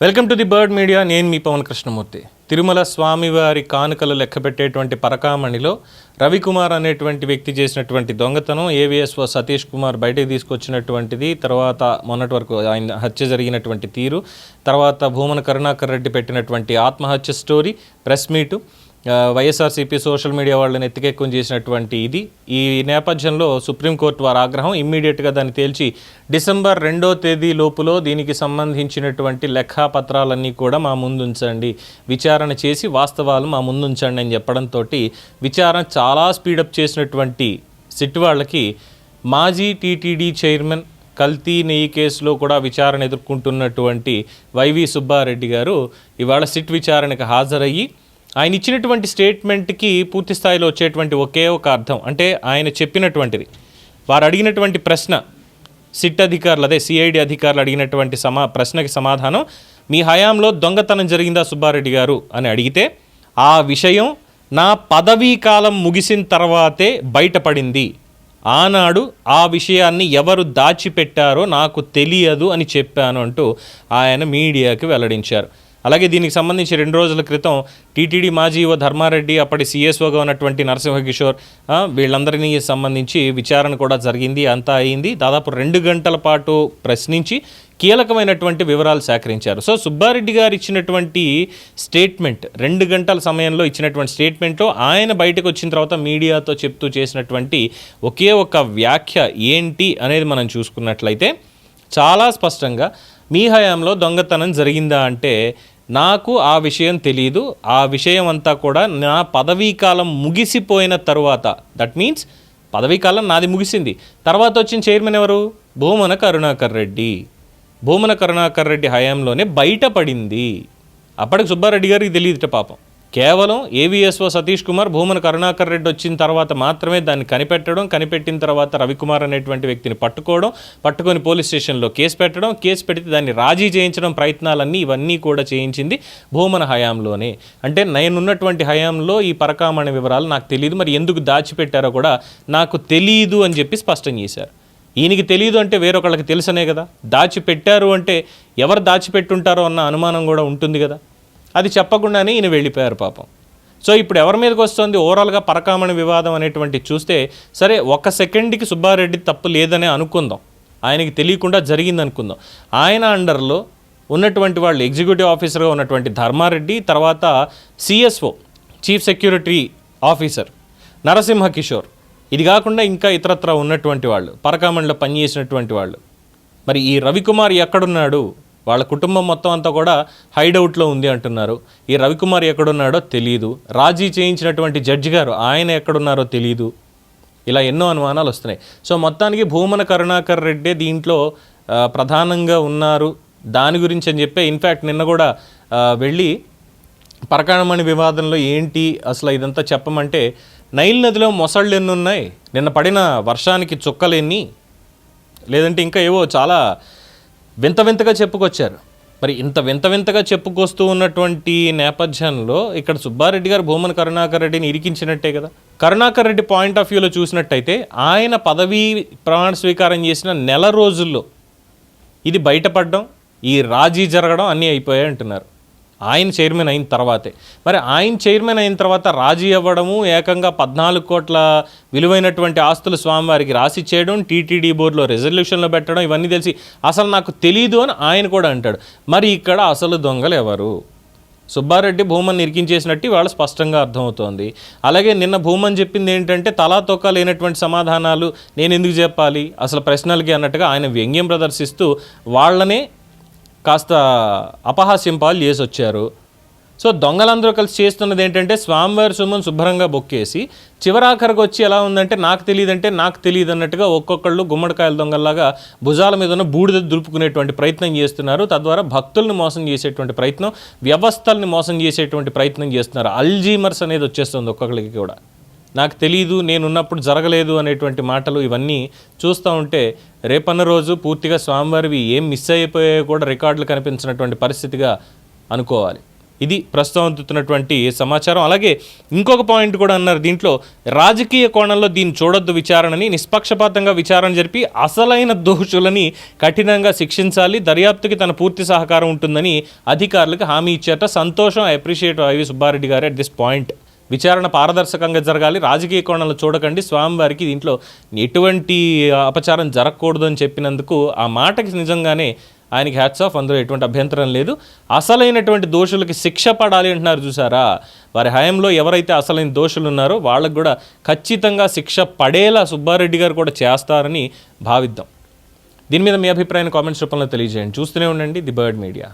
Welcome to the bird media. నేను మీ పవన్ కృష్ణమూర్తి. తిరుమల స్వామివారి కానుకలు లెక్కబెట్టేటువంటి పరకామణిలో రవికుమార్ అనేటువంటి వ్యక్తి చేసినటువంటి దొంగతనం, ఏవిఎస్ఓ సతీష్ కుమార్ బయటకు తీసుకొచ్చినటువంటిది, తర్వాత మొన్నటి వరకు ఆయన హత్య జరిగినటువంటి తీరు, తర్వాత భూమన కరుణాకర్ రెడ్డి పెట్టినటువంటి ఆత్మహత్య story, press meet, YSRCP social media వాళ్ళని ఎత్తికెక్కువ చేసినటువంటి ఇది. ఈ నేపథ్యంలో సుప్రీంకోర్టు వారి ఆగ్రహం, ఇమ్మీడియట్గా దాన్ని తేల్చి డిసెంబర్ 2వ తేదీ లోపులో దీనికి సంబంధించినటువంటి లెక్కాపత్రాలన్నీ కూడా మా ముందుంచండి, విచారణ చేసి వాస్తవాలు మా ముందుంచండి అని చెప్పడంతో విచారణ చాలా స్పీడప్ చేసినటువంటి సిట్ వాళ్ళకి మాజీ టీటీడీ చైర్మన్ కల్తీ నెయ్యి కేసులో కూడా విచారణ ఎదుర్కొంటున్నటువంటి వైవి సుబ్బారెడ్డి గారు ఇవాళ సిట్ విచారణకు హాజరయ్యి ఆయన ఇచ్చినటువంటి స్టేట్మెంట్కి పూర్తి స్థాయిలో వచ్చేటువంటి ఒకే ఒక అర్థం, అంటే ఆయన చెప్పినటువంటిది, వారు అడిగినటువంటి ప్రశ్న, సిట్ అధికారులు అదే సిఐడి అధికారులు అడిగినటువంటి ప్రశ్నకి సమాధానం, మీ హయాంలో దొంగతనం జరిగిందా సుబ్బారెడ్డి గారు అని అడిగితే, ఆ విషయం నా పదవీ కాలం ముగిసిన తర్వాతే బయటపడింది, ఆనాడు ఆ విషయాన్ని ఎవరు దాచిపెట్టారో నాకు తెలియదు అని చెప్పాను అంటూ ఆయన మీడియాకి వెల్లడించారు. అలాగే దీనికి సంబంధించి 2 రోజుల క్రితం టీటీడీ మాజీ ఓ ధర్మారెడ్డి, అప్పటి సిఎస్ఓగా ఉన్నటువంటి నరసింహకిషోర్, వీళ్ళందరినీ సంబంధించి విచారణ కూడా జరిగింది, అంతా అయింది. దాదాపు 2 గంటల పాటు ప్రశ్నించి కీలకమైనటువంటి వివరాలు సేకరించారు. సో సుబ్బారెడ్డి గారు ఇచ్చినటువంటి స్టేట్మెంట్, 2 గంటల సమయంలో ఇచ్చినటువంటి స్టేట్మెంట్లో ఆయన బయటకు వచ్చిన తర్వాత మీడియాతో చెప్తూ చేసినటువంటి ఒకే ఒక వ్యాఖ్య ఏంటి అనేది మనం చూసుకున్నట్లయితే చాలా స్పష్టంగా, మీ హయాంలో దొంగతనం జరిగిందా అంటే నాకు ఆ విషయం తెలియదు, ఆ విషయం అంతా కూడా నా పదవీ కాలం ముగిసిపోయిన తరువాత, దట్ మీన్స్ పదవీ కాలం నాది ముగిసింది, తర్వాత వచ్చిన చైర్మన్ ఎవరు, భూమన కరుణాకర్ రెడ్డి, భూమన కరుణాకర్ రెడ్డి హయాంలోనే బయటపడింది. అప్పటికి సుబ్బారెడ్డి గారికి తెలియదుట పాపం. కేవలం ఏవిఎస్ఓ సతీష్ కుమార్, భూమన కరుణాకర్ రెడ్డి వచ్చిన తర్వాత మాత్రమే దాన్ని కనిపెట్టిన తర్వాత రవికుమార్ అనేటువంటి వ్యక్తిని పట్టుకొని పోలీస్ స్టేషన్లో కేసు పెట్టడం, కేసు పెడితే దాన్ని రాజీ చేయించడం, ప్రయత్నాలన్నీ ఇవన్నీ కూడా చేయించింది భూమన హయాంలోనే. అంటే నేనున్నటువంటి హయాంలో ఈ పరకామణి వివరాలు నాకు తెలియదు, మరి ఎందుకు దాచిపెట్టారో కూడా నాకు తెలియదు అని చెప్పి స్పష్టం చేశారు. ఈయనకి తెలియదు అంటే వేరొకళ్ళకి తెలుసనే కదా, దాచిపెట్టారు అంటే ఎవరు దాచిపెట్టుంటారో అన్న అనుమానం కూడా ఉంటుంది కదా, అది చెప్పకుండానే ఈయన వెళ్ళిపోయారు పాపం. సో ఇప్పుడు ఎవరి మీదకి వస్తుంది ఓవరాల్గా పరకామణి వివాదం అనేటువంటి చూస్తే, సరే 1 సెకండ్కి సుబ్బారెడ్డి తప్పు లేదనే అనుకుందాం, ఆయనకి తెలియకుండా జరిగింది అనుకుందాం. ఆయన అండర్లో ఉన్నటువంటి వాళ్ళు, ఎగ్జిక్యూటివ్ ఆఫీసర్గా ఉన్నటువంటి ధర్మారెడ్డి, తర్వాత CSO chief security officer Narasimha Kishore, ఇది కాకుండా ఇంకా ఇతరత్ర ఉన్నటువంటి వాళ్ళు, పరకామణిలో పనిచేసినటువంటి వాళ్ళు, మరి ఈ రవికుమార్ ఎక్కడున్నాడు, వాళ్ళ కుటుంబం మొత్తం అంతా కూడా హైడౌట్లో ఉంది అంటున్నారు. ఈ రవికుమార్ ఎక్కడున్నాడో తెలియదు, రాజీ చేయించినటువంటి జడ్జి గారు ఆయన ఎక్కడున్నారో తెలియదు, ఇలా ఎన్నో అనుమానాలు వస్తున్నాయి. సో మొత్తానికి భూమన కరుణాకర్ రెడ్డి దీంట్లో ప్రధానంగా ఉన్నారు, దాని గురించి అని చెప్పి ఇన్ఫ్యాక్ట్ నిన్న కూడా వెళ్ళి పరకామణి వివాదంలో ఏంటి అసలు ఇదంతా చెప్పమంటే, నైల్ నదిలో మొసళ్ళు ఎన్ని ఉన్నాయి, నిన్న పడిన వర్షానికి చుక్కలెన్ని, లేదంటే ఇంకా ఏవో చాలా వింతగా చెప్పుకొచ్చారు. మరి ఇంత వింతగా చెప్పుకొస్తూ ఉన్నటువంటి నేపథ్యంలో ఇక్కడ సుబ్బారెడ్డి గారు భూమన కరుణాకర్ రెడ్డిని ఇరికించినట్టే కదా. కరుణాకర్ రెడ్డి పాయింట్ ఆఫ్ వ్యూలో చూసినట్టయితే ఆయన పదవీ ప్రమాణ స్వీకారం చేసిన నెల రోజుల్లో ఇది బయటపడడం, ఈ రాజీ జరగడం అన్నీ అయిపోయాయి అంటున్నారు ఆయన చైర్మన్ అయిన తర్వాతే. మరి ఆయన చైర్మన్ అయిన తర్వాత రాజీ అవ్వడము, ఏకంగా 14 కోట్ల విలువైనటువంటి ఆస్తులు స్వామివారికి రాసి చేయడం, టీటీడీ బోర్డులో రెజల్యూషన్లో పెట్టడం, ఇవన్నీ తెలిసి అసలు నాకు తెలీదు అని ఆయన కూడా అంటాడు. మరి ఇక్కడ అసలు దొంగలు ఎవరు? సుబ్బారెడ్డి భూమన్ ఇరికించేసినట్టు వాళ్ళ స్పష్టంగా అర్థమవుతోంది. అలాగే నిన్న భూమన్ చెప్పింది ఏంటంటే తలా తోక లేనటువంటి సమాధానాలు నేను ఎందుకు చెప్పాలి అసలు ప్రశ్నలకి అన్నట్టుగా ఆయన వ్యంగ్యం ప్రదర్శిస్తూ వాళ్ళనే కాస్త అపహాస్యం పాలు చేసి వచ్చారు. సో దొంగలందరూ కలిసి చేస్తున్నది ఏంటంటే స్వామివారి సొమ్మును శుభ్రంగా బొక్కేసి చివరాఖరికి వచ్చి ఎలా ఉందంటే నాకు తెలియదు అన్నట్టుగా ఒక్కొక్కళ్ళు గుమ్మడికాయల దొంగల్లాగా భుజాల మీద ఉన్న బూడిద దులుపుకునేటువంటి ప్రయత్నం చేస్తున్నారు. తద్వారా భక్తుల్ని మోసం చేసేటువంటి ప్రయత్నం, వ్యవస్థల్ని మోసం చేసేటువంటి ప్రయత్నం చేస్తున్నారు. అల్జీమర్స్ అనేది వచ్చేస్తుంది ఒక్కొక్కరికి కూడా. నాకు తెలియదు, నేనున్నప్పుడు జరగలేదు అనేటువంటి మాటలు ఇవన్నీ చూస్తూ ఉంటే రేపన్న రోజు పూర్తిగా స్వామివారివి ఏం మిస్ అయిపోయాయో కూడా రికార్డులు కనిపించినటువంటి పరిస్థితిగా అనుకోవాలి. ఇది ప్రస్తుతం అందుతున్నటువంటి సమాచారం. అలాగే ఇంకొక పాయింట్ కూడా అన్నారు దీంట్లో, రాజకీయ కోణంలో దీన్ని చూడొద్దు విచారణని, నిష్పక్షపాతంగా విచారణ జరిపి అసలైన దోషులని కఠినంగా శిక్షించాలి, దర్యాప్తుకి తన పూర్తి సహకారం ఉంటుందని అధికారులకు హామీ ఇచ్చారట. సంతోషం, ఐ అప్రిషియేట్ వైవి సుబ్బారెడ్డి గారు అట్ దిస్ పాయింట్. విచారణ పారదర్శకంగా జరగాలి, రాజకీయ కోణంలో చూడకండి, స్వామివారికి దీంట్లో ఎటువంటి అపచారం జరగకూడదు అని చెప్పినందుకు ఆ మాటకి నిజంగానే ఆయనకి హ్యాట్స్ ఆఫ్, అందులో ఎటువంటి అభ్యంతరం లేదు. అసలైనటువంటి దోషులకి శిక్ష పడాలి అంటున్నారు చూసారా, వారి హయాంలో ఎవరైతే అసలైన దోషులు ఉన్నారో వాళ్ళకు కూడా ఖచ్చితంగా శిక్ష పడేలా సుబ్బారెడ్డి గారు కూడా చేస్తారని భావిద్దాం. దీని మీద మీ అభిప్రాయాన్ని కామెంట్స్ రూపంలో తెలియజేయండి. చూస్తూనే ఉండండి ది బర్డ్ మీడియా.